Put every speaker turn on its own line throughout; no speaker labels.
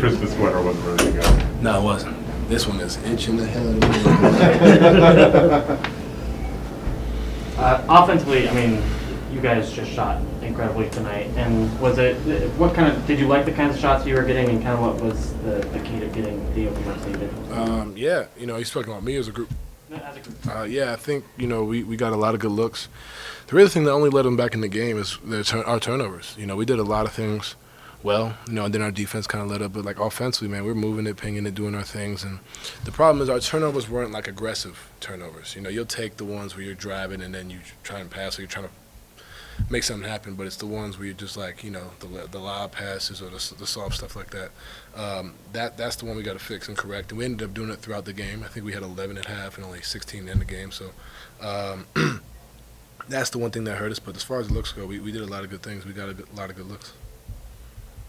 Christmas sweater wasn't ready to go.
No, it wasn't. This one is itching the hell out of me.
Offensively, I mean, you guys just shot incredibly tonight. And did you like the kinds of shots you were getting, and kind of what was the key to getting the open looks needed?
Yeah, you're talking about me as a group.
No, as a group.
Yeah, I think, we got a lot of good looks. The real thing that only led them back in the game is our turnovers. We did a lot of things well, and then our defense kind of let up. But, like, offensively, man, we're moving it, pinging it, doing our things. And the problem is our turnovers weren't, like, aggressive turnovers. You'll take the ones where you're driving and then you try and pass or you're trying to make something happen, but it's the ones where you're just like, the lob passes or the soft stuff like that. That's the one we got to fix and correct. And we ended up doing it throughout the game. I think we had 11 at half and only 16 in the game. So that's the one thing that hurt us. But as far as looks go, we did a lot of good things. We got a lot of good looks.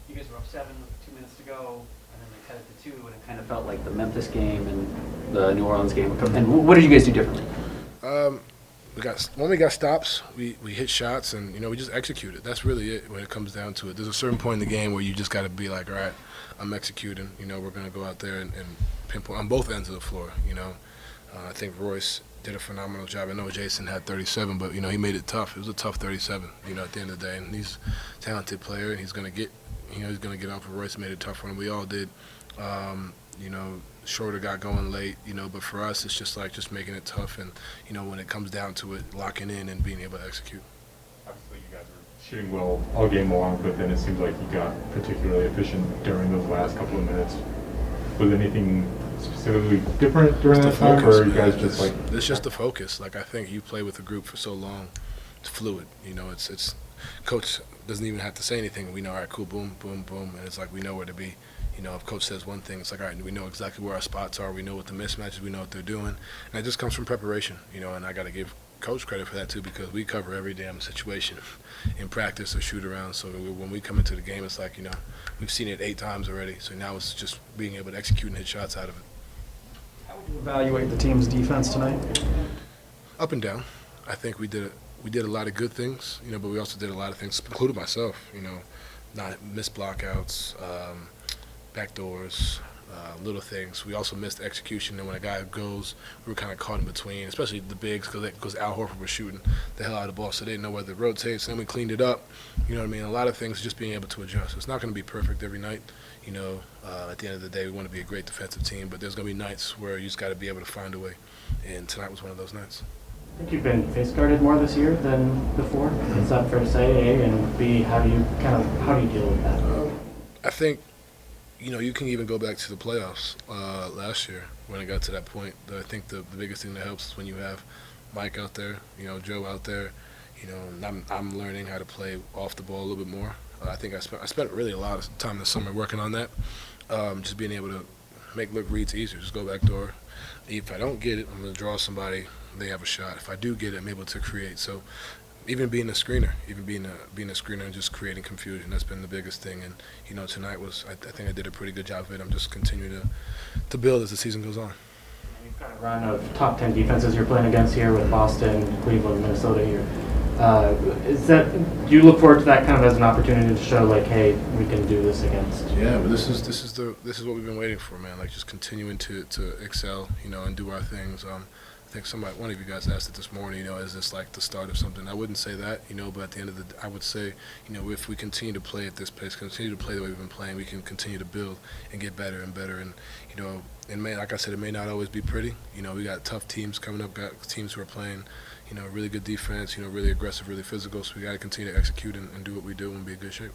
You guys were up 7 with 2 minutes to go, and then they cut it to 2, and it kind of felt like the Memphis game and the New Orleans game. And what did you guys do differently?
When we got stops, we hit shots, and we just executed. That's really it when it comes down to it. There's a certain point in the game where you just got to be like, all right, I'm executing. We're going to go out there and pinpoint on both ends of the floor. I think Royce did a phenomenal job. I know Jayson had 37, but he made it tough. It was a tough 37. At the end of the day, and he's a talented player, and he's going to get. He's going to get off. Royce made it tough for him. We all did. Shorter got going late, but for us, it's just making it tough and, when it comes down to it, locking in and being able to execute.
Obviously, you guys were shooting well all game long, but then it seems like you got particularly efficient during those last couple of minutes. Was anything specifically different during that time, or are you guys just like...
It's just the focus. I think you play with a group for so long, it's fluid. It's coach doesn't even have to say anything. We know, all right, cool, boom, boom, boom, and it's like we know where to be. If coach says one thing, it's like, all right, we know exactly where our spots are. We know what the mismatches, we know what they're doing. And that just comes from preparation, and I got to give coach credit for that too, because we cover every damn situation in practice or shoot around. So when we come into the game, it's like, we've seen it 8 times already. So now it's just being able to execute and hit shots out of it.
How would you evaluate the team's defense tonight?
Up and down. I think we did a lot of good things, but we also did a lot of things, including myself, not missed blockouts, backdoors, little things. We also missed execution, and when a guy goes, we were kind of caught in between, especially the bigs, because Al Horford was shooting the hell out of the ball, so they didn't know whether to rotate. So then we cleaned it up. A lot of things just being able to adjust. It's not going to be perfect every night. At the end of the day, we want to be a great defensive team, but there's going to be nights where you just got to be able to find a way, and tonight was one of those nights.
I think you've been face guarded more this year than before. Is that fair to say? A, and B, how do you deal with that?
I think, you can even go back to the playoffs last year when it got to that point. I think the biggest thing that helps is when you have Mike out there, Joe out there. I'm learning how to play off the ball a little bit more. I think I spent really a lot of time this summer working on that, just being able to make look reads easier. Just go back door. If I don't get it, I'm going to draw somebody. They have a shot. If I do get it, I'm able to create. So even being a screener, and just creating confusion, that's been the biggest thing. And, tonight was, I think I did a pretty good job of it. I'm just continuing to build as the season goes on.
You've got a run of top 10 defenses you're playing against here with Boston, Cleveland, Minnesota here. Do you look forward to that kind of as an opportunity to show, hey, we can do this against?
Yeah, but this is what we've been waiting for, man. Just continuing to excel, and do our things. I think one of you guys asked it this morning, is this the start of something? I wouldn't say that, but at the end of the day, I would say, if we continue to play at this pace, continue to play the way we've been playing, we can continue to build and get better and better. And, like I said, it may not always be pretty. We got tough teams coming up, got teams who are playing, really good defense, really aggressive, really physical. So we got to continue to execute and do what we do and be in good shape.